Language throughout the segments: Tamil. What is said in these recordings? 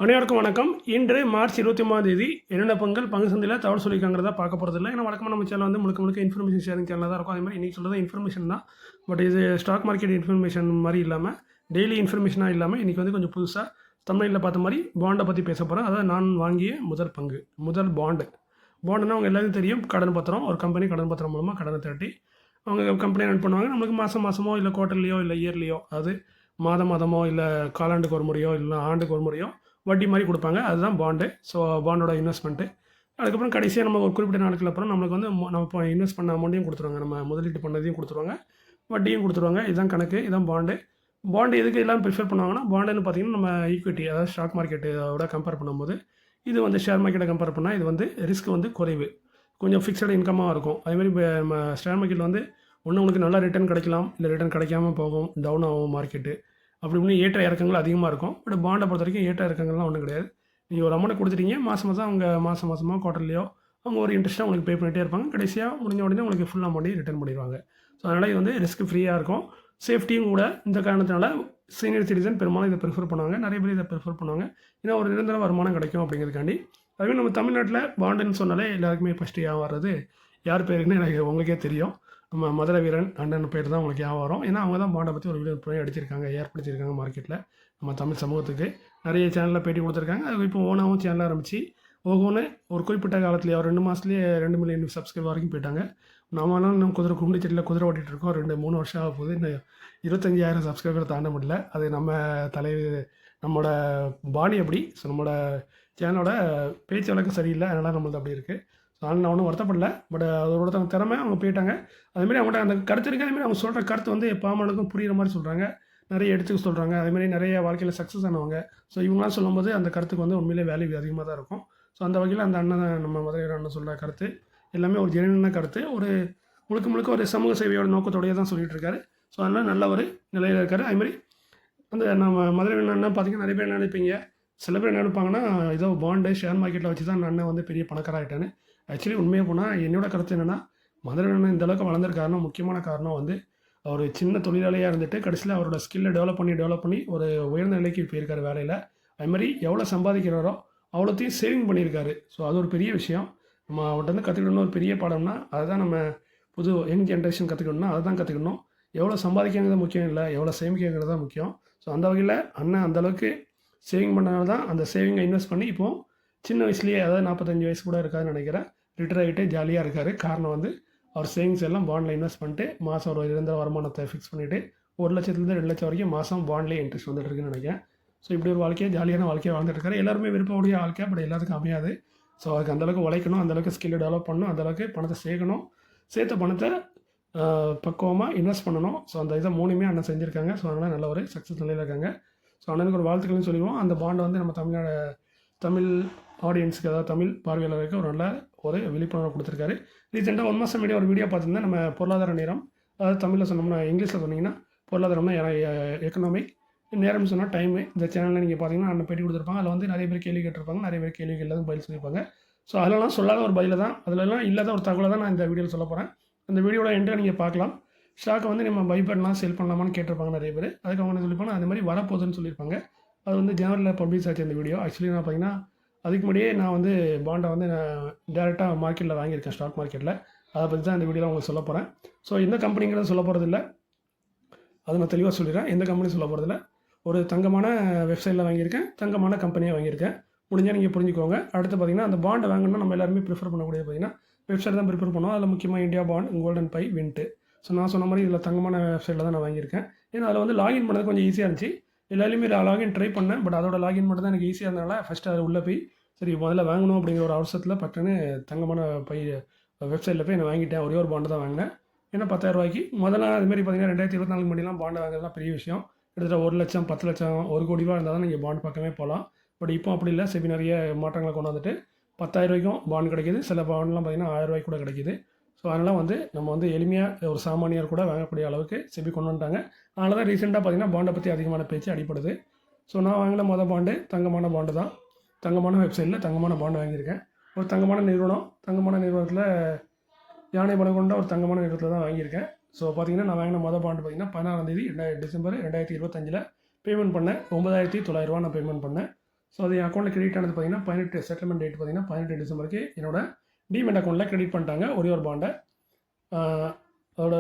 அனைவருக்கும் வணக்கம். இன்று மார்ச் 23ஆம் தேதி என்னென்ன பங்கு சந்தையில் தகவல் சொல்லியிருக்காங்கிறத பார்க்க போகிறதில்ல. ஏன்னா வழக்கமாக நம்ம சேனல் வந்து முழுக்க இன்ஃபர்மேஷன் ஷேரிங் சேனலாக தான் இருக்கும். அதே மாதிரி இன்றைக்கி சொல்கிறது இன்ஃபர்மேஷன் தான். பட் இது ஸ்டாக் மார்க்கெட் இன்ஃபர்மேஷன் மாதிரி இல்லாமல் டெய்லி இன்ஃபர்மேஷனாக இல்லாமல் இன்றைக்கி வந்து கொஞ்சம் புதுசாக தமிழில் பார்த்த மாதிரி பாண்டை பற்றி பேச போகிறேன். அதாவது நான் வாங்கிய முதல் பாண்டுன்னா அவங்க எல்லாருக்கும் தெரியும். கடன் பத்திரம், ஒரு கம்பெனி கடன் பத்திரம் மூலமாக கடனை திரட்டி அவங்க கம்பெனி ரன் பண்ணுவாங்க. நம்மளுக்கு மாதமோ இல்லை குவார்ட்டர்லியோ இல்லை இயர்லியோ, அதாவது மாதமோ இல்லை காலாண்டுக்கு ஒரு முறையோ இல்லை ஆண்டுக்கு ஒரு முறையோ வட்டி மாதிரி கொடுப்பாங்க. அதுதான் பாண்டு. So பாண்டோட investment. அதுக்கப்புறம் கடைசியாக நம்ம ஒரு குறிப்பிட்ட நாளுக்கு அப்புறம் நம்மளுக்கு வந்து நம்ம இப்போ இன்வெஸ்ட் பண்ண அமௌண்ட்டையும் கொடுத்துருவாங்க. நம்ம முதலீட்டு பண்ணதையும் கொடுத்துருவாங்க, வட்டியும் கொடுத்துருவாங்க. இதுதான் கணக்கு, இதுதான் பாண்டு. பாண்டு எதுக்கு எல்லாம் ப்ரிஃபர் பண்ணுவாங்கன்னா, பாண்டுன்னு பார்த்தீங்கன்னா நம்ம ஈக்விட்டி, அதாவது ஸ்டாக் மார்க்கெட்டோட கம்பேர் பண்ணும்போது இது வந்து ஷேர் மார்க்கெட்டை கம்பேர் பண்ணால் இது வந்து ரிஸ்க் வந்து குறைவு, கொஞ்சம் ஃபிக்ஸட் இன்கமாக இருக்கும். அதேமாதிரி நம்ம ஷேர் மார்க்கெட்டில் வந்து ஒன்று உங்களுக்கு நல்லா ரிட்டர்ன் கிடைக்கலாம், இல்லை ரிட்டர்ன் கிடைக்காமல் போகும், டவுன் ஆகும் மார்க்கெட்டு. அப்படி இப்படி ஏற்ற இறக்கங்கள் அதிகமாக இருக்கும். பட் பாண்டை பொறுத்த வரைக்கும் ஏற்ற இறக்கங்கள்லாம் ஒன்றும் கிடையாது. நீங்கள் ஒரு அமௌண்ட் கொடுத்துட்டீங்க, மாதம் அவங்க மாதமோ குவார்ட்டர்லையோ அவங்க ஒரு இன்ட்ரெஸ்ட்டாக உங்களுக்கு பே பண்ணிகிட்டே இருப்பாங்க. கடைசியாக முடிஞ்ச உடனே உங்களுக்கு ஃபுல் அமௌண்ட்டையும் ரிட்டர்ன் பண்ணிடுவாங்க. ஸோ அதனால் இது வந்து ரிஸ்க் ஃப்ரீயாக இருக்கும், சேஃப்டியும் கூட. இந்த காரணத்தினால சீனியர் சிட்டிசன் பெரும்பாலும் இதை ப்ரிஃபர் பண்ணுவாங்க, நிறைய பேர் இதை ப்ரிஃபர் பண்ணுவாங்க. ஏன்னா ஒரு நிரந்தர வருமானம் கிடைக்கும் அப்படிங்கிறதுக்காண்டி. அதுவே நம்ம தமிழ்நாட்டில் பாண்டுன்னு சொன்னாலே எல்லாருக்குமே ஃபஸ்ட்டு ஞாபகம் வர்றது யார் பேருக்குன்னு எனக்கு உங்களுக்கே தெரியும். நம்ம மதுரை வீரன் அண்ணன் பேர் தான் உங்களுக்கு ஞாபகம் வரும். ஏன்னா அவங்க தான் பாண்டை பற்றி ஒரு வீடியோ அடிச்சிருக்காங்க, ஏற்படுத்தியிருக்காங்க மார்க்கெட்டில். நம்ம தமிழ் சமூகத்துக்கு நிறைய சேனலில் பேட்டி கொடுத்துருக்காங்க. அது இப்போ ஓனாகவும் சேனல் ஆரம்பித்து ஒவ்வொன்று ஒரு குறிப்பிட்ட காலத்துலேயே ஒரு 2 மாதத்துலேயே 2 மில்லியன் சப்ஸ்கிரைபர் வரைக்கும் போயிட்டாங்க. நம்மளாம் நம்ம குதிரை செடியில் குதிரை ஓட்டிகிட்டு இருக்கோம். 2-3 வருஷம் ஆக போகுது. இன்னும் 25,000 சப்ஸ்கிரைபர் தாண்ட முடியல. அது நம்ம நம்மளோட பாணி அப்படி. ஸோ நம்மளோட சேனலோட பேச்சு வழக்கம் சரியில்லை, அதனால் நம்மளது அப்படி இருக்குது. ஸோ அதனால் நான் ஒன்றும் வருத்தப்படல. பட் அதோட திறமை அவங்க போயிட்டாங்க. அதுமாரி அவங்கள்ட்ட அந்த கருத்து இருக்குது. அதேமாதிரி அவங்க சொல்கிற கருத்து வந்து பாமனுக்கும் புரிகிற மாதிரி சொல்கிறாங்க, நிறைய எடுத்துக்க சொல்கிறாங்க. அதேமாதிரி நிறைய வாழ்க்கையில் சக்ஸஸ் ஆனவங்க. ஸோ இவங்களாம் சொல்லும்போது அந்த கருத்துக்கு வந்து உண்மையிலே வேல்யூ அதிகமாக தான் இருக்கும். ஸோ அந்த வகையில் அந்த அண்ணன், நம்ம மதுரை அண்ணன் சொல்கிற கருத்து எல்லாமே ஒரு ஜெனுவினான கருத்து, ஒரு முழுக்க ஒரு சமூக சேவையோட நோக்கத்தோடையே தான் சொல்லிகிட்டு இருக்காரு. ஸோ அதனால் நல்ல ஒரு நிலையில் இருக்கார். அதுமாதிரி அந்த நம்ம மதுரை அண்ணன் பார்த்திங்கன்னா நிறைய பேர் நினைப்பீங்க, சில பேர் என்ன நினைப்பாங்கன்னா, ஏதோ பாண்டு ஷேர் மார்க்கெட்டில் வச்சு தான் அண்ணன் வந்து பெரிய பணக்காராகிட்டான்னு. ஆக்சுவலி உண்மையாக போனால் என்னோட கருத்து என்னென்னா, மதுரை அண்ணன் இந்த அளவுக்கு வளர்ந்துருக்காருன்னா முக்கியமான காரணம் வந்து அவர் சின்ன தொழிலாளியாக இருந்துட்டு கடைசியில் அவரோட ஸ்கில்லை டெவலப் பண்ணி ஒரு உயர்ந்த நிலைக்கு போயிருக்காரு வேலையில். அதுமாதிரி எவ்வளோ சம்பாதிக்கிறாரோ அவ்வளோத்தையும் சேவிங் பண்ணியிருக்காரு. ஸோ அது ஒரு பெரிய விஷயம். நம்ம அவர்கிட்ட வந்து கற்றுக்கணும்னு ஒரு பெரிய பாடம்னா அதுதான். நம்ம புது யங் ஜென்ரேஷன் கற்றுக்கணும்னா அதை தான் கற்றுக்கணும். எவ்வளோ சம்பாதிக்கிறது முக்கியம் இல்லை, எவ்வளோ சேமிக்கிறது தான் முக்கியம். ஸோ அந்த வகையில் அண்ணன் அந்தளவுக்கு சேவிங் பண்ணனால தான் அந்த சேவிங்கை இன்வெஸ்ட் பண்ணி இப்போது சின்ன வயசுலேயே, அதாவது 45 வயசு கூட இருக்காதுன்னு நினைக்கிறேன், ரிட்டையர் ஆகிட்டு ஜாலியாக இருக்கார். காரணம் வந்து அவர் சேவிங்ஸ் எல்லாம் பாண்டில் இன்வெஸ்ட் பண்ணிட்டு மாதம் ஒரு நிரந்தர வருமானத்தை ஃபிக்ஸ் பண்ணிவிட்டு 1 லட்சத்துலேருந்து 2 லட்சம் வரைக்கும் மாதம் பாண்ட்லேயே இன்ட்ரெஸ்ட் வந்துட்டு இருக்குன்னு நினைக்கிறேன். ஸோ இப்படி ஒரு வாழ்க்கையை ஜாலியான வாழ்க்கையை வாழ்ந்துட்டு இருக்காரு. எல்லாருமே விருப்பமுடைய வாழ்க்கை, பட் எல்லாத்துக்கும் அமையாது. ஸோ அதுக்கு அந்தளவுக்கு உழைக்கணும், அந்தளவுக்கு ஸ்கில்லை டெவலப் பண்ணணும், அந்தளவுக்கு பணத்தை சேர்க்கணும், சேர்த்த பணத்தை பக்குவமாக இன்வெஸ்ட் பண்ணணும். ஸோ அந்த இதை 3மே அண்ணன் செஞ்சுருக்காங்க. ஸோ அதனால் நல்ல ஒரு சக்ஸஸ் நிலையில் இருக்காங்க. ஸோ அண்ணனுக்கு ஒரு வாழ்த்துக்கள்னு சொல்லிடுவோம். அந்த பாண்டை வந்து நம்ம தமிழ் ஆடியன்ஸுக்கு, அதாவது தமிழ் பார்வையாளருக்கு ஒரு நல்ல ஒரு விழிப்புணர்வு கொடுத்துருக்காரு. ரீசெண்டாக 1 மாதம் முன்னாடி ஒரு வீடியோ பார்த்துருந்தேன். நம்ம பொருளாதார நேரம், அதாவது தமிழில் சொன்னோம்னா, இங்கிலீஷில் சொன்னீங்கன்னா பொருளாதாரம்னா எக்கனாமிக், நேரம்னு சொன்னால் டைமு. இந்த சேனலில் நீங்கள் பார்த்தீங்கன்னா அண்ணன் பேட்டி கொடுத்துருப்பாங்க. அதில் வந்து நிறைய பேர் கேள்வி கேட்டிருப்பாங்க, நிறைய பேர் கேள்விகள் எல்லாத்தையும் பதில் சொல்லியிருப்பாங்க. ஸோ அதிலலாம் சொல்லாத ஒரு பதில தான், அதிலலாம் இல்லாத ஒரு தகவலை தான் நான் இந்த வீடியோவில் சொல்ல போகிறேன். அந்த வீடியோட என்ட்ரை நீங்கள் பார்க்கலாம். ஸ்டாக்கை வந்து நம்ம பை பண்ணலாம், செல் பண்ணலாமான்னு கேட்டிருப்பாங்க நிறைய பேர். அதுக்கு அவங்க என்ன சொல்லியிருப்பாங்க, அது மாதிரி வரப்போகுதுன்னு சொல்லியிருப்பாங்க. அது வந்து ஜனவரியில் பப்ளிஷ் ஆச்சு அந்த வீடியோ. ஆக்சுவலி நான் பார்த்தீங்கன்னா அதுக்கு முன்னாடியே நான் வந்து பாண்டை வந்து நான் டேரெக்டாக மார்க்கெட்டில் வாங்கியிருக்கேன், ஸ்டாக் மார்க்கெட்டில். அதை பற்றி தான் இந்த வீடியோவில் உங்களுக்கு சொல்ல போகிறேன். ஸோ எந்த கம்பெனிங்கிறத சொல்ல போகிறதில்ல, அதை நான் தெளிவாக சொல்லிடுறேன். எந்த கம்பெனியும் சொல்ல போகிறதில்ல. ஒரு தங்கமான வெப்சைட்டில் வாங்கியிருக்கேன், தங்கமான கம்பெனியாக வாங்கியிருக்கேன். முடிஞ்சால் நீங்கள் புரிஞ்சுக்கோங்க. அடுத்து பார்த்திங்கன்னா அந்த பாண்டை வாங்கணும்னா நம்ம எல்லாருமே ப்ரிஃபர் பண்ணக்கூடிய பார்த்திங்கன்னா வெப்சைட் தான் ப்ரிஃபர் பண்ணுவோம். அதில் முக்கியமாக இந்தியா பாண்ட், கோல்டன் பை, வின்ட்டு. ஸோ நான் சொன்ன மாதிரி இதில் தங்கமான வெப்சைட்டில் தான் நான் வாங்கியிருக்கேன். ஏன்னா அதில் வந்து லாகின் பண்ணது கொஞ்சம் ஈஸியாக இருந்துச்சு. எல்லாருமே லாகின் ட்ரை பண்ணேன், பட் அதோட லாகின் மட்டும் தான் எனக்கு ஈஸியாக இருந்தனால ஃபஸ்ட்டு அதில் உள்ளே போய் சரி முதல்ல வாங்கணும் அப்படிங்கிற ஒரு அவசரத்தில் பட்டுன்னு தங்கமான பை வெப்சைட்டில் போய் நான் வாங்கிட்டேன். ஒரே ஒரு பாண்டு தான் வாங்கினேன். ஏன்னா 10,000 ரூபாய்க்கு. முதல்ல அதுமாரி பார்த்தீங்கன்னா 2024 முன்னாடிலாம் பாண்டு வாங்குறதுலாம் பெரிய விஷயம். கிட்டத்தட்ட 1 லட்சம், 10 லட்சம், 1 கோடி ரூபா இருந்தால் தான் நீங்கள் பாண்ட் பக்கமே போகலாம். பட் இப்போ அப்படி இல்லை. செபி நிறைய மாற்றங்களை கொண்டு வந்துட்டு 10,000 ரூபாய்க்கும் பாண்ட் கிடைக்கிது. சில பாண்ட்லாம் பார்த்தீங்கன்னா 1000 ரூபாய்க்கு கூட கிடைக்கிது. ஸோ அதனால் வந்து நம்ம வந்து எளிமையாக ஒரு சாமானியர் கூட வாங்கக்கூடிய அளவுக்கு செபி கொண்டு வந்துட்டாங்க. அதனால தான் ரீசெண்டாக பார்த்தீங்கன்னா பாண்டை பற்றி அதிகமான பேச்சு அடிப்படுது. ஸோ நான் வாங்கின பாண்டு தங்கமான பாண்டு தான். தங்கமான வெப்சைட்டில் தங்கமான பாண்டு வாங்கியிருக்கேன். ஒரு தங்கமான நிறுவனத்தில் யானை பணம் கொண்ட ஒரு தங்கமான நிறுவனத்தில் தான் வாங்கியிருக்கேன். ஸோ பார்த்தீங்கன்னா நான் வாங்கின பாண்டு பார்த்தீங்கன்னா 16ஆம் தேதி டிசம்பர் 2025 பேமெண்ட் பண்ணேன். 9,900 ரூபா நான் பேமெண்ட் பண்ணேன். ஸோ அது என் அக்கௌண்ட்டில் கிரெடிட் ஆனது பார்த்தீங்கன்னா 18 செட்டில்மெண்ட் டேட் பார்த்தீங்கன்னா 18 டிசம்பருக்கு என்னோட டிமெட் அக்கௌண்ட்டில் கிரெடிட் பண்ணிட்டாங்க ஒரே ஒரு பாண்டை. அதோட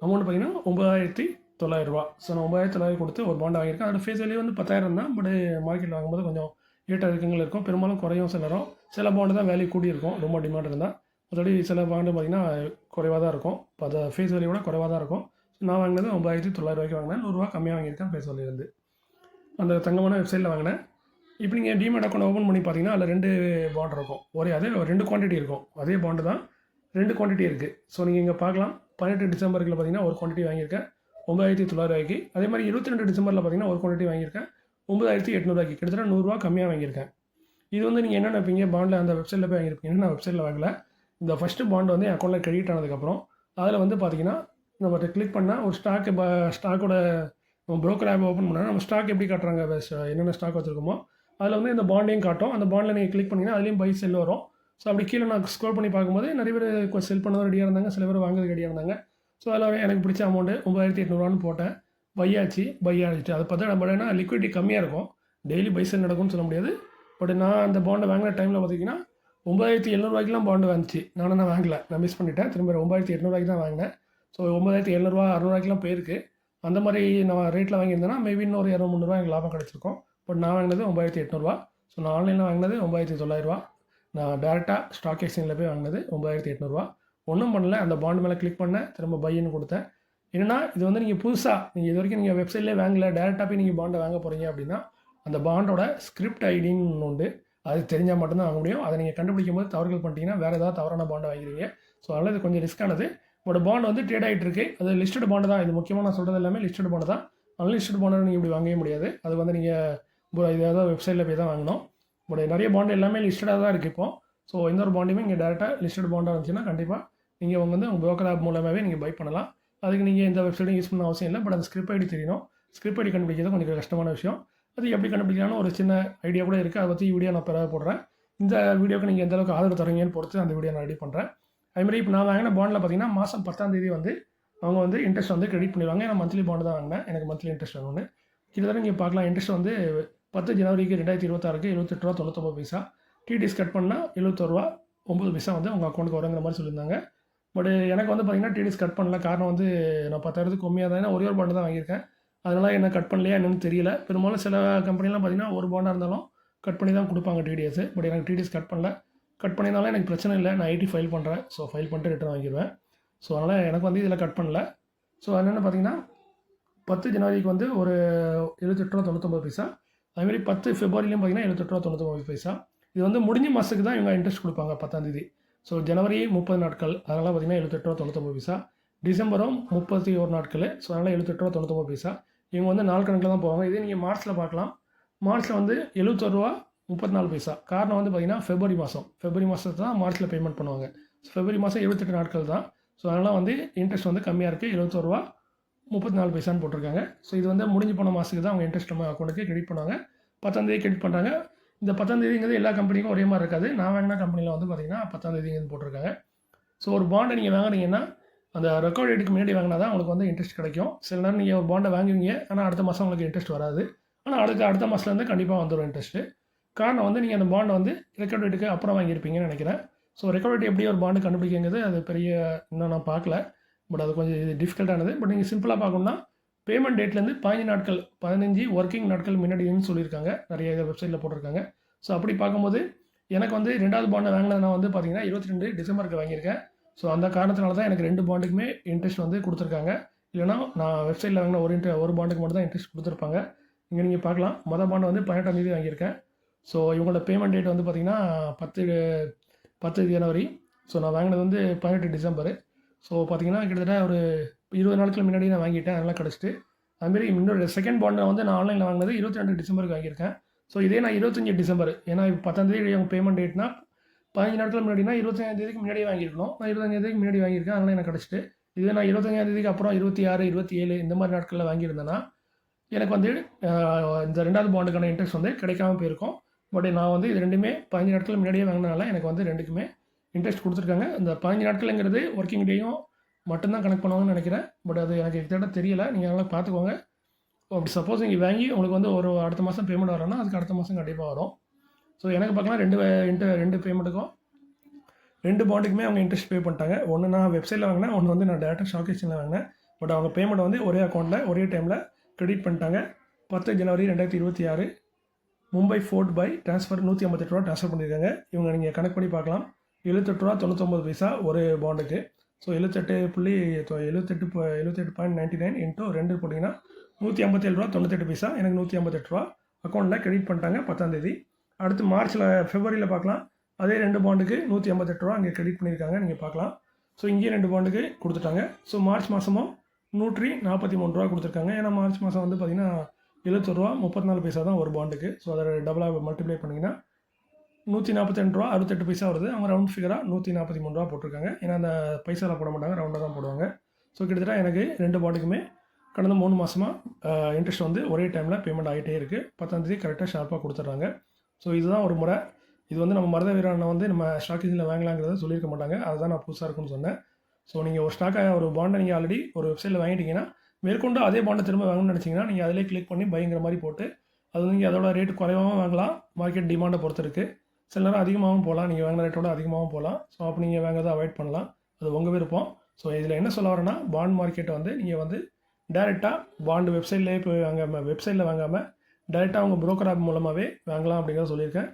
அமௌண்ட் பார்த்தீங்கன்னா 9,900 ரூபா. ஸோ நான் 9,900 கொடுத்து ஒரு பாண்டை வாங்கியிருக்கேன். அதோட ஃபேஸ் வேல்யூ வந்து 10,000 தான். பட் மார்க்கெட்டில் வாங்கும்போது கொஞ்சம் ஏற்ற இறக்கங்கள் இருக்கும். பெரும்பாலும் குறையும் சிலரும். சில பாண்டு தான் வேல்யூ கூடி இருக்கும் ரொம்ப டிமாண்ட் இருந்தால். மற்றபடி சில பாண்டு பார்த்திங்கன்னா குறைவாக தான் இருக்கும். இப்போ அதை ஃபேஸ் வேல்யூவோட குறைவாக தான் இருக்கும். நான் வாங்கினது 9,900 ரூபாய்க்கு வாங்கினேன். 100 ரூபா கம்மியாக வாங்கியிருக்கேன் ஃபேஸ் வேல்யூலேருந்து. அந்த தங்கமான வெப்சைட்டில் வாங்கினேன். இப்போ நீங்கள் டிமெட் அக்கௌண்ட் ஓப்பன் பண்ணி பார்த்தீங்கன்னா அதில் 2 பாண்ட் இருக்கும். அதே 2 குவான்டிட்டி இருக்கும். அதே பாண்டு தான் 2 குவான்டிட்டி இருக்குது. ஸோ நீங்கள் இங்கே பார்க்கலாம். 18 டிசம்பருக்கு பார்த்தீங்கன்னா ஒரு குவான்டிட்டி வாங்கியிருக்கேன் 9,900 ரூபாய்க்கு. அதே மாதிரி 22 டிசம்பரில் பார்த்தீங்கன்னா ஒரு குவான்டிட்டி வாங்கியிருக்கேன் 9,800 ரூபாய்க்கு. கிட்டத்தட்ட 100 ரூபா கம்மியாக வாங்கியிருக்கேன். இது வந்து நீங்கள் என்ன நினைப்பீங்க, பாண்டில் அந்த வெப்சைட்டில் போய் வாங்கியிருப்பீங்க. நான் வெப்சைட்டில் வாங்கல. இந்த ஃபஸ்ட்டு பாண்டு வந்து என் அக்கௌண்ட்டில் கிரெடிட் ஆனதுக்கப்புறம் அதில் வந்து பார்த்தீங்கன்னா நம்ம கிளிக் பண்ணால் ஒரு ஸ்டாக்கோட ப்ரோக்கர் ஆப் ஓப்பன் பண்ணால் நம்ம ஸ்டாக் எப்படி காட்டுறாங்க, என்னென்ன ஸ்டாக் வச்சுருக்கோமோ அதில் வந்து இந்த பாண்டையும் காட்டும். அந்த பாண்டில் நீங்கள் கிளிக் பண்ணிங்கன்னா அதுலேயும் பை செல் வரும். ஸோ அப்படி கீழே நான் ஸ்க்ரோல் பண்ணி பார்க்கும்போது நிறைய பேர் செல் பண்ணதான் ரெடியாக இருந்தாங்க, சில பேர் வாங்குறது ரெடியாக இருந்தாங்க. ஸோ அதில் எனக்கு பிடிச்ச அமௌண்ட்டு 9,800 போட்டேன். பை ஆகிடுச்சு. அதை பார்த்தா நம்ம என்ன லிக்விடிட்டி கம்மியாக இருக்கும். டெய்லி பை செல் நடக்கும்னு சொல்ல முடியாது. பட் நான் அந்த பாண்டை வாங்கின டைமில் பார்த்தீங்கன்னா 9,700 ரூபாய்க்குலாம் பாண்டு வந்துச்சு. நான் வாங்கலை, நான் மிஸ் பண்ணிட்டேன். திரும்ப 9,800 ரூபாய்க்கு தான் வாங்கினேன். ஸோ 9,700 ரூபா 600 ரூபாய்க்குலாம் போயிருக்கு. அந்த மாதிரி நான் ரேட்டில் வாங்கியிருந்தேன்னா மேபி இன்னொரு 200-300 ரூபா எனக்கு லாபம் கிடச்சிருக்கும். பட் நான் வாங்கினது 9,800 ரூபா. ஸோ நான் ஆன்லைனில் வாங்கினது 9,900 ரூபா. நான் டேரெக்டாக ஸ்டாக் எக்ஸ்சேஞ்சில் போய் வாங்கினது 9,800 ரூபா. ஒன்றும் பண்ணல, அந்த பாண்டு மேலே கிளிக் பண்ணேன், திரும்ப பையின்னு கொடுத்தேன். என்னென்னா இது வந்து நீங்கள் புதுசாக நீங்கள் இது வரைக்கும் நீங்கள் வெப்சைட்லேயே வாங்கலை, டேரெக்டாக போய் நீங்கள் பாண்டை வாங்க போகிறீங்க அப்படின்னா அந்த பாண்டோட ஸ்கிரிப்ட் ஐடின்னு ஒன்று உண்டு. அது தெரிஞ்சால் மட்டும்தான் வாங்க முடியும். அதை நீங்கள் கண்டுபிடிக்கும் போது தவறுகள் பண்ணிட்டீங்கன்னா வேறு ஏதாவது தவறான பாண்டை வாங்கிடுவீங்க. ஸோ அதனால் இது கொஞ்சம் ரிஸ்க்கானது. பட் பாண்ட் வந்து ட்ரேட் ஆகிட்டு இருக்குது. அது லிஸ்டட் பாண்டு தான். இது முக்கியமாக நான் சொல்கிறது எல்லாமே லிஸ்டட் பாண்டு தான். அன்லிஸ்டட் பாண்டை நீங்கள் இப்படி வாங்கவே முடியாது. அது வந்து நீங்கள் இது ஏதாவது வெப்சைட்டில் போய் தான் வாங்கணும். பட் நிறைய பாண்டு எல்லாமே லிஸ்டடாக தான் இருக்குது இப்போ. ஸோ எந்த ஒரு பாண்டுமே இங்கே டேரெக்டாக லிஸ்டட் பாண்டாக இருந்துச்சுன்னா கண்டிப்பாக நீங்கள் வந்து உங்கள் ப்ரோக்கர் ஆப் மூலமாகவே நீங்கள் பை பண்ணலாம். அதுக்கு நீங்கள் எந்த வெப்சைட்டும் யூஸ் பண்ண அவசியம் இல்லை. பட் அந்த ஸ்கிரிப்ட் ஐடி தெரியணும். ஸ்கிரிப்ட் ஐடி கண்டுபிடிக்கிறது கொஞ்சம் கஷ்டமான விஷயம். அது எப்படி கண்டுபிடிக்கலாம்னு ஒரு சின்ன ஐடியா கூட இருக்குது. அதை பற்றி வீடியோ நான் பிறகு போடுறேன். இந்த வீடியோக்கு நீங்கள் எந்த அளவுக்கு ஆதரவு தரீங்கன்னு பொறுத்து அந்த வீடியோ நான் ரெடி பண்ணுறேன். அதுமாதிரி இப்போ நான் வாங்கின பாண்டில் பார்த்தீங்கன்னா மாதம் 10ஆம் தேதி வந்து அவங்க வந்து இன்ட்ரெஸ்ட் வந்து கிரெடிட் பண்ணிடுவாங்க. ஏன்னா மந்த்லி பாண்டு தான் வாங்கினேன், எனக்கு மந்த்லி இன்ட்ரெஸ்ட் வேணும்னு. கிட்டத்தட்ட நீங்கள் பார்க்கலாம், இன்ட்ரெஸ்ட் வந்து 10 ஜனவரிக்கு 2026க்கு 78.99 டிடிஎஸ் கட் பண்ணால் 71.09 வந்து உங்கள் அக்கௌண்ட்டுக்கு வருங்கிற மாதிரி சொல்லியிருந்தாங்க. பட் எனக்கு வந்து பார்த்தீங்கன்னா டிடிஎஸ் கட் பண்ணல. காரணம் வந்து நான் 10,000 கம்மியாக தான், ஏன்னா ஒரே ஒரு பாண்டு தான் வாங்கியிருக்கேன். அதனால் என்ன கட் பண்ணலையா என்னன்னு தெரியல. பெரும்பாலும் சில கம்பெனிலாம் பார்த்தீங்கன்னா ஒரு பாண்டாக இருந்தாலும் கட் பண்ணி தான் கொடுப்பாங்க டிடிஎஸ். பட் எனக்கு டிடிஎஸ் கட் பண்ணல. கட் பண்ணினாலும் எனக்கு பிரச்சனை இல்லை, நான் ஐடி ஃபைல் பண்ணுறேன். ஸோ ஃபைல் பண்ணிட்டு ரிட்டர்ன் வாங்கிடுவேன். ஸோ அதனால் எனக்கு வந்து இதில் கட் பண்ணல. ஸோ என்னென்னு பார்த்தீங்கன்னா 10 ஜனவரிக்கு வந்து ஒரு 78.99. அதுமாதிரி 10 ஃபெப்ரவரிலையும் பார்த்தீங்கன்னா 78.99. இது வந்து முடிஞ்ச மாதத்துக்கு தான் இவங்க இன்ட்ரெஸ்ட் கொடுப்பாங்க 10ஆம் தேதி. ஸோ ஜனவரி 30 நாட்கள், அதனால் பார்த்தீங்கன்னா 78.99. டிசம்பரும் 31 நாட்கள், ஸோ அதனால் 78.99. இவங்க வந்து நாள் கணக்கில் தான் போவாங்க. இதே நீங்கள் மார்ச்சில் பார்க்கலாம். மார்ச்சில் வந்து 71.34. காரணம் வந்து பார்த்திங்கன்னா ஃபெப்ரவரி மாதத்தை தான் மார்ச்சில் பேமெண்ட் பண்ணுவாங்க. ஃபெப்ரவரி மாதம் 78 நாட்கள் தான். ஸோ அதனால் வந்து இன்ட்ரெஸ்ட் வந்து கம்மியாக இருக்குது, 71.34 போட்டிருக்காங்க. ஸோ இது வந்து முடிஞ்சு போன மாதத்துக்கு தான் அவங்க இன்ட்ரெஸ்ட் நம்ம அக்கௌண்ட்டுக்கு கிரெடிட் பண்ணுவாங்க. 10ஆம் தேதி கிரெடிட் பண்ணுறாங்க. இந்த 10ஆம் தேதிங்கிறது எல்லா கம்பெனிக்கும் ஒரே மாதிரி இருக்காது. நான் வாங்கின கம்பெனியில் வந்து பார்த்திங்கன்னா 10ஆம் தேதிங்கிறது போட்டிருக்காங்க. ஸோ ஒரு பாண்டை நீங்கள் வாங்குறீங்கன்னா அந்த ரெக்கார்ட் டேட்டுக்கு முன்னாடி வாங்கினா தான் உங்களுக்கு வந்து இன்ட்ரெஸ்ட் கிடைக்கும். சில நேரம் நீங்கள் ஒரு பாண்டை வாங்குவீங்க, ஆனால் அடுத்த மாதம் உங்களுக்கு இன்ட்ரெஸ்ட் வராது. ஆனால் அடுத்த மாதத்துலேருந்து கண்டிப்பாக வந்துடும் இன்ட்ரெஸ்ட்டு. காரணம் வந்து நீங்கள் அந்த பாண்டை வந்து ரெக்கார்ட் டேட்டுக்கு அப்புறம் வாங்கியிருப்பீங்கன்னு நினைக்கிறேன். ஸோ ரெக்கார்ட் டேட் எப்படி ஒரு பாண்டு கண்டுபிடிக்கிறது அது பெரிய இன்னும் நான் பார்க்கல. பட் அது கொஞ்சம் இது டிஃபிகல்ட்டானது. பட் நீங்கள் சிம்பிளாக பார்க்கணுன்னா பேமெண்ட் டேட்லேருந்து 15 நாட்கள் 15 ஒர்க்கிங் நாட்கள் முன்னாடின்னு சொல்லியிருக்காங்க. நிறைய வெப்சைட்டில் போட்டிருக்காங்க. ஸோ அப்படி பார்க்கும்போது எனக்கு வந்து 2வது பாண்டை வாங்கினது நான் வந்து பார்த்தீங்கன்னா 22 டிசம்பருக்கு வாங்கியிருக்கேன். ஸோ அந்த காரணத்தினால தான் எனக்கு 2 பாண்டுக்குமே இன்ட்ரெஸ்ட் வந்து கொடுத்துருக்காங்க. இல்லைனா நான் வெப்சைட்டில் வாங்கின ஒரு பாண்டுக்கு மட்டும் தான் இன்ட்ரெஸ்ட் கொடுத்துருப்பாங்க. இங்கே நீங்கள் பார்க்கலாம், மொதல் பாண்டு வந்து 18ஆம் தேதி வாங்கியிருக்கேன். ஸோ இவங்களோட பேமெண்ட் டேட் வந்து பார்த்திங்கன்னா 10 ஜனவரி. ஸோ நான் வாங்கினது வந்து 18 டிசம்பரு. ஸோ பார்த்திங்கன்னா கிட்டத்தட்ட ஒரு 20 நாட்கள் முன்னாடி நான் வாங்கிட்டேன், அதெல்லாம் கிடச்சிட்டு. அதுமாரி இன்னொரு செகண்ட் பாண்டை வந்து நான் ஆன்லைனில் வாங்கினது 22 டிசம்பருக்கு வாங்கியிருக்கேன். ஸோ இதே நான் 25 டிசம்பர், ஏன்னா இப்போ 10ஆம் தேதி அவங்க பேமெண்ட் டேட்னா 15 நாட்கள் முன்னாடினா 25ஆம் தேதிக்கு முன்னாடியே வாங்கியிருக்கணும். நான் 25ஆம் தேதிக்கு முன்னாடி வாங்கியிருக்கேன், அதனால் எனக்கு கிடச்சிட்டு. இதே நான் 25ஆம் தேதிக்கு அப்புறம் 26, 27 இந்த மாதிரி நாட்களில் வாங்கியிருந்தேன்னா எனக்கு வந்து இந்த 2வது பாண்டுக்கான இன்ட்ரெஸ்ட் வந்து கிடைக்காம போயிருக்கும். பட் நான் வந்து இது ரெண்டுமே 15 நாட்கள் முன்னாடியே வாங்கினால எனக்கு வந்து 2க்குமே இன்ட்ரெஸ்ட் கொடுத்துருக்காங்க. இந்த 15 நாட்கள்ங்கிறது ஒர்க்கிங் டேயும் மட்டும்தான் கணக்கு பண்ணுவாங்கன்னு நினைக்கிறேன். பட் அது எனக்கு எக்ஸாக்டாக தெரியலை, நீங்கள் அதெல்லாம் பார்த்துக்கோங்க. அப்படி சப்போஸ் நீங்கள் வாங்கி உங்களுக்கு வந்து ஒரு அடுத்த மாதம் பேமெண்ட் வரணும்னா அதுக்கு அடுத்த மாதம் கண்டிப்பாக வரும். ஸோ எனக்கு பார்க்கலாம் ரெண்டு பேமெண்ட்டுக்கும் 2 பாண்டுக்குமே அவங்க இன்ட்ரெஸ்ட் பே பண்ணிட்டாங்க. ஒன்று நான் வெப்சைட்டில் வாங்கினேன், ஒன்று வந்து நான் டேரெக்டாக ஸ்டாக் எக்ஸ்சேஞ்சில் வாங்கினேன். பட் அவங்க பேமெண்ட் வந்து ஒரே அக்கௌண்ட்டில் ஒரே டைமில் கிரெடிட் பண்ணிட்டாங்க. 10 ஜனவரி 2026 மும்பை ஃபோர்ட் பை ட்ரான்ஸ்ஃபர் ரூபா ட்ரான்ஸ்ஃபர் பண்ணியிருக்காங்க. இவங்க நீங்கள் கணக்கு பண்ணி பார்க்கலாம். ரூ. 78.99 ஒரு பாண்டுக்கு. ஸோ 78.99 இன்ட்டு 2 போட்டிங்கன்னா ரூ. 157.98. எனக்கு ரூ. 158 அக்கௌண்ட்டில் கிரெடிட் பண்ணிட்டாங்க 10ஆம் தேதி. அடுத்து ஃபெப்ரவரியில் பார்க்கலாம். அதே 2 பாண்டுக்கு ரூ. 157 அங்கே கிரெடிட் பண்ணியிருக்காங்க, நீங்கள் பார்க்கலாம். ஸோ இங்கேயும் 2 பாண்டுக்கு கொடுத்துட்டாங்க. ஸோ மார்ச் மாதமும் ரூ. 143 கொடுத்துருக்காங்க. ஏன்னா மார்ச் மாதம் வந்து பார்த்திங்கன்னா ரூ. 74 தான் ஒரு பாண்டுக்கு. ஸோ அதை டபுளாக மல்டிப்ளை பண்ணிங்கன்னா ரூ. 142 68 வருது. அவங்க ரவுண்ட் ஃபிகராக ரூ. 143 போட்டிருக்காங்க. ஏன்னா அந்த பைசாவில் போட மாட்டாங்க, ரவுண்டாக தான் போடுவாங்க. ஸோ கிட்டத்தட்ட எனக்கு 2 பாண்டுக்குமே கடந்த 3 மாதமாக இன்ட்ரெஸ்ட் வந்து ஒரே டைமில் பேமெண்ட் ஆகிட்டே இருக்குது. 10ஆம் தேதி கரெக்டாக ஷார்ப்பாக கொடுத்துட்றாங்க. ஸோ இதுதான் ஒரு முறை. இது வந்து நம்ம மருத வீரனை வந்து நம்ம ஸ்டாக் எக்ஸ்சேஞ்சில் வாங்கலாங்கிறத சொல்லியிருக்க மாட்டாங்க. அதுதான் நான் புதுசாக இருக்குன்னு சொன்னேன். ஸோ நீங்கள் ஒரு பாண்டை நீங்கள் ஆல்ரெடி ஒரு வெப்சைட்டில் வாங்கிட்டீங்கன்னா மேற்கொண்டு அதே பாண்டை திரும்ப வாங்கணும்னு நினச்சிங்கன்னா நீங்கள் அதிலே கிளிக் பண்ணி பைங்கிற மாதிரி போட்டு அது வந்து நீங்கள் அதோட ரேட்டு குறைவாகவும் வாங்கலாம். மார்க்கெட் டிமாண்டை பொறுத்து இருக்குது. சில நேரம் அதிகமாகவும் போகலாம், நீங்கள் வாங்கின ரேட்டோட அதிகமாகவும் போகலாம். ஸோ அப்போ நீங்கள் வாங்குறதை அவாய்ட் பண்ணலாம், அது உங்கள் விருப்பம். ஸோ இதில் என்ன சொல்ல வரேன்னா, பாண்ட் மார்க்கெட்டை வந்து நீங்கள் வந்து டேரெக்டாக பாண்டு வெப்சைட்லேயே போய் வெப்சைட்டில் வாங்காமல் டேரெக்டாக உங்கள் புரோக்கர் ஆப் மூலமாகவே வாங்கலாம் அப்படிங்கிறத சொல்லியிருக்கேன்.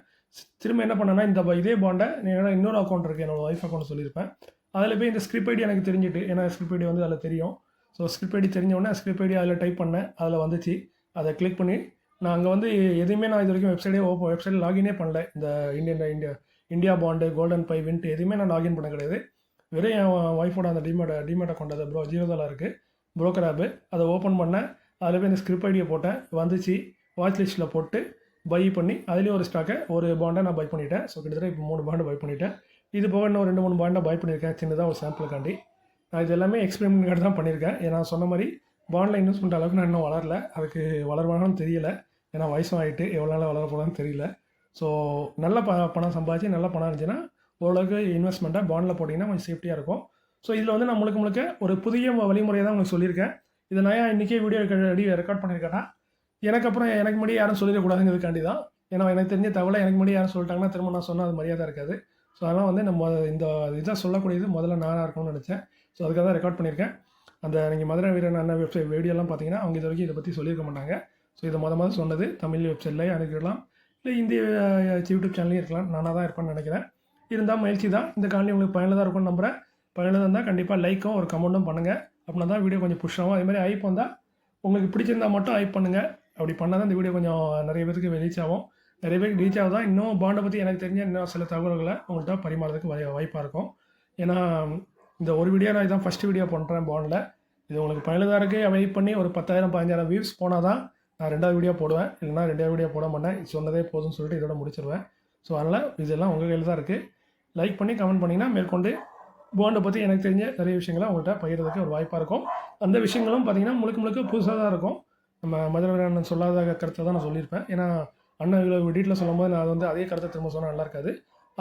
திரும்ப என்ன பண்ணேன்னா, இதே பாண்டை நீங்கள் இன்னொரு அக்கௌண்ட் இருக்குது, என்னோடய ஒய்ஃப் அக்கௌண்ட் சொல்லியிருப்பேன். அதில் போய் இந்த ஸ்கிரிப்ட் ஐடி எனக்கு தெரிஞ்சுட்டு, ஏன்னா ஸ்கிரிப்ட் ஐடி வந்து அதில் தெரியும். ஸோ ஸ்கிரிப்ட் ஐடி தெரிஞ்சவொடனே ஸ்கிரிப்ட் ஐடி அதில் டைப் பண்ணேன், அதில் வந்துச்சு. அதை கிளிக் பண்ணி நான் அங்கே வந்து எதுவுமே நான் இது வரைக்கும் வெப்சைட்டில் லாகினே பண்ணல. இந்த இந்தியா பாண்டு, கோல்டன் பை, விண்ட் எதுவுமே நான் லாகின் பண்ண கிடையாது. வெறும் என் ஒய்ஃபோட அந்த டிமேட் அக்கௌண்ட் அது ஜீரோதாவில் இருக்குது, புரோக்கர் ஆப்பு. அதை ஓப்பன் பண்ணேன், அதில் போய் இந்த ஸ்கிரிப்ட் ஐடியை போட்டேன், வந்துச்சு. வாட்ச் லிஸ்ட்டில் போட்டு பை பண்ணி அதுலேயும் ஒரு ஸ்டாக்கை ஒரு பாண்டை நான் பை பண்ணிட்டேன். ஸோ கிட்டத்தட்ட இப்போ 3 பாண்டை பை பண்ணிட்டேன். இது போக இன்னும் 2-3 பாண்டை பை பண்ணியிருக்கேன், சின்னதாக ஒரு சாம்பிளுக்காண்டி. நான் இது எல்லாமே எக்ஸ்பெரிமெண்ட் தான் பண்ணியிருக்கேன். ஏன்னா சொன்ன மாதிரி பாண்டில் இன்வெஸ்ட்மெண்ட் அளவுக்கு நான் இன்னும் வளரல. அதுக்கு வளருவானு தெரியல, ஏன்னா வயசும் ஆகிட்டு எவ்வளோ நாள் வளர போகலான்னு தெரியல. ஸோ நல்ல பணம் சம்பாதிச்சு நல்ல பணம் இருந்துச்சுன்னா ஓரளவுக்கு இன்வெஸ்ட்மெண்ட்டாக பாண்டில் போட்டிங்கன்னா கொஞ்சம் சேஃப்டியாக இருக்கும். ஸோ இதில் வந்து நான் முழுக்க ஒரு புதிய வழிமுறையை தான் உங்களுக்கு சொல்லியிருக்கேன். இதை நான் இன்றைக்கே வீடியோ ரெக்கார்ட் பண்ணியிருக்கேன்னா எனக்கு முன்னாடி யாரும் சொல்லிடக்கூடாதுங்கிறதுக்காண்டி தான். ஏன்னா எனக்கு தெரிஞ்ச தகவலை எனக்கு முன்னாடி யாரும் சொல்லிட்டாங்கன்னா திரும்ப நான் சொன்னால் அது மரியாதை இருக்காது. ஸோ அதெல்லாம் வந்து நம்ம இந்த இதாக சொல்லக்கூடியது முதல்ல நானாக இருக்கணும்னு நினச்சேன். ஸோ அதுக்காக தான் ரெக்கார்ட் பண்ணியிருக்கேன். அந்த நீங்கள் மதுரை வீரன் அண்ணன் வெப்சைட் வீடியோலாம் பார்த்தீங்கன்னா அவங்க இது வரைக்கும் இதை பற்றி சொல்லியிருக்க மாட்டாங்க. ஸோ இதை முதல் சொன்னது தமிழ் வெப்சைட்லேயே அனுப்பிடலாம், இல்லை இந்திய யூடியூப் சேனல்லையும் இருக்கலாம். நானாக தான் இருப்பேன்னு நினைக்கிறேன். இருந்தால் முயற்சி தான். இந்த காணொலி உங்களுக்கு பயனுள்ளதாக இருக்கும்னு நம்புகிறேன். பயனுள்ளதாக இருந்தால் கண்டிப்பாக லைக்கும் ஒரு கமெண்ட்டும் பண்ணுங்கள். அப்படின்னா தான் வீடியோ கொஞ்சம் புஷ் ஆகும். அதேமாதிரி ஐப் வந்தால் உங்களுக்கு பிடிச்சிருந்தால் மட்டும் ஐப் பண்ணுங்கள். அப்படி பண்ணால் தான் இந்த வீடியோ கொஞ்சம் நிறைய பேருக்கு ரீச் ஆகும். நிறைய பேருக்கு ரீச் ஆகுதான் இன்னும் பாண்டை பற்றி எனக்கு தெரிஞ்ச இன்னும் சில தகவல்களை உங்கள்கிட்ட பரிமாறதுக்கு வாய்ப்பாக இருக்கும். ஏன்னா இந்த ஒரு வீடியோ நான் இதான் ஃபஸ்ட்டு வீடியோ பண்ணுறேன் பாண்டில். இது உங்களுக்கு பயனுள்ளதாக இருக்குது. வெயிட் பண்ணி ஒரு 10,000-15,000 வியூஸ் போனால் தான் நான் 2வது வீடியோ போடுவேன். இல்லைனா 2வது வீடியோ போட மாட்டேன். சொன்னதே போதும்னு சொல்லிட்டு இதோட முடிச்சிடுவேன். ஸோ அதனால் இதெல்லாம் உங்கள் கையில் தான் இருக்குது. லைக் பண்ணி கமெண்ட் பண்ணிங்கன்னா மேற்கொண்டு பாண்டை பற்றி எனக்கு தெரிஞ்ச நிறைய விஷயங்களை உங்கள்கிட்ட பகிர்றதுக்கு ஒரு வாய்ப்பாக இருக்கும். அந்த விஷயங்களும் பார்த்திங்கன்னா முழுக்க புதுசாக தான் இருக்கும். நம்ம மதுரை அண்ணன் சொல்லாத கருத்தை தான் நான் சொல்லியிருப்பேன். ஏன்னா அண்ணன் வீட்டில் சொல்லும் போது நான் அது வந்து அதே கருத்தை திரும்ப சொன்னால் நல்லா இருக்காது.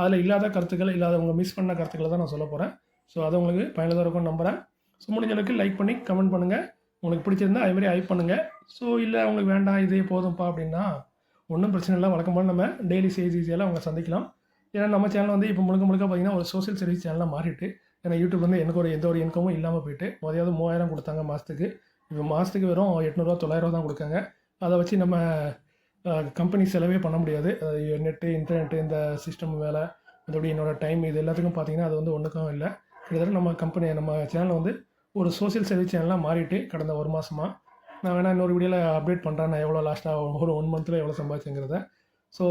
அதில் இல்லாத கருத்துக்கள், உங்கள் மிஸ் பண்ண கருத்துக்களை தான் நான் சொல்ல போகிறேன். ஸோ அது உங்களுக்கு பயனுள்ளதாக இருக்கும்னு நம்புகிறேன். ஸோ முடிஞ்ச அளவுக்கு லைக் பண்ணி கமெண்ட் பண்ணுங்கள். உங்களுக்கு பிடிச்சிருந்தால் அதேமாதிரி ஹைப் பண்ணுங்கள். ஸோ இல்லை உங்களுக்கு வேண்டாம் இதே போதும்ப்பா அப்படின்னா ஒன்றும் பிரச்சனை இல்லை. வழக்கமாக நம்ம டெய்லி செய்தியெல்லாம் அவங்க சந்திக்கலாம். ஏன்னா நம்ம சேனல் வந்து இப்போ முழுக்க பார்த்திங்கன்னா ஒரு சோஷியல் சர்வீஸ் சேனலாக மாறிட்டு, ஏன்னா யூடியூப் வந்து எனக்கு எந்த ஒரு இன்கமும் இல்லாமல் போயிட்டு, முதல்ல 3000 கொடுத்தாங்க மாதத்துக்கு. இப்போ மாதத்துக்கு வெறும் 800 900 தான் கொடுக்காங்க. அதை வச்சு நம்ம கம்பெனி செலவே பண்ண முடியாது. நெட்டு, இன்டர்நெட்டு, இந்த சிஸ்டம் வேலை, மற்றபடி என்னோடய டைம், இது எல்லாத்துக்கும் பார்த்திங்கன்னா அது வந்து ஒன்றுக்கும் இல்லை. கிட்டத்தட்ட நம்ம சேனல் வந்து ஒரு சோஷியல் சர்வீஸ் சேனலாக மாறிட்டு கடந்த 1 மாதமாக. நான் வேணால் இன்னொரு வீடியோவில் அப்டேட் பண்ணுறேன் நான் எவ்வளோ லாஸ்ட்டாக ஒரு 1 மந்த்தில் எவ்வளோ சம்பாதிச்சுங்கிறத. ஸோ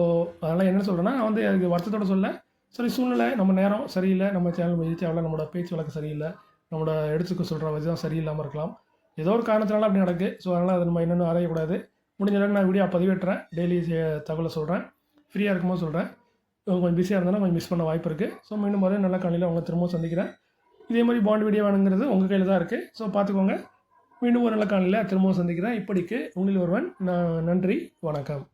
அதனால் என்ன சொல்கிறேன்னா, நான் வந்து அதுக்கு வருத்தத்தோடு சொல்ல, சரி சூழ்நிலை நம்ம நேரம் சரியில்லை, நம்ம சேனல் ரீச் ஆகல, நம்மளோட பேச்சு வழக்கு சரியில்லை, நம்மளோட எடுத்துக்க சொல்கிற விதம் சரியில்லாமல் இருக்கலாம். ஏதோ ஒரு காரணத்தினால அப்படி நடக்குது. ஸோ அதனால் அதை நம்ம இன்னொன்று அறையக்கூடாது. முடிஞ்ச அளவுக்கு நான் வீடியோ பதிவேற்றுறேன், டெய்லி தகவலை சொல்கிறேன், ஃப்ரீயாக இருக்கும்போது சொல்கிறேன். கொஞ்சம் பிஸியாக இருந்தாலும் கொஞ்சம் மிஸ் பண்ண வாய்ப்பு இருக்குது. ஸோ மீண்டும் வர நல்ல காலையில் உங்களை திரும்பவும் சந்திக்கிறேன். இதே மாதிரி பாண்ட் வீடியோ வேணுங்கிறது உங்கள் கையில் தான் இருக்குது. ஸோ பார்த்துக்கோங்க. மீண்டும் ஒரு நல்ல காலையில் திரும்பவும் சந்திக்கிறேன். இப்படிக்கு உங்களில் ஒருவன். நன்றி, வணக்கம்.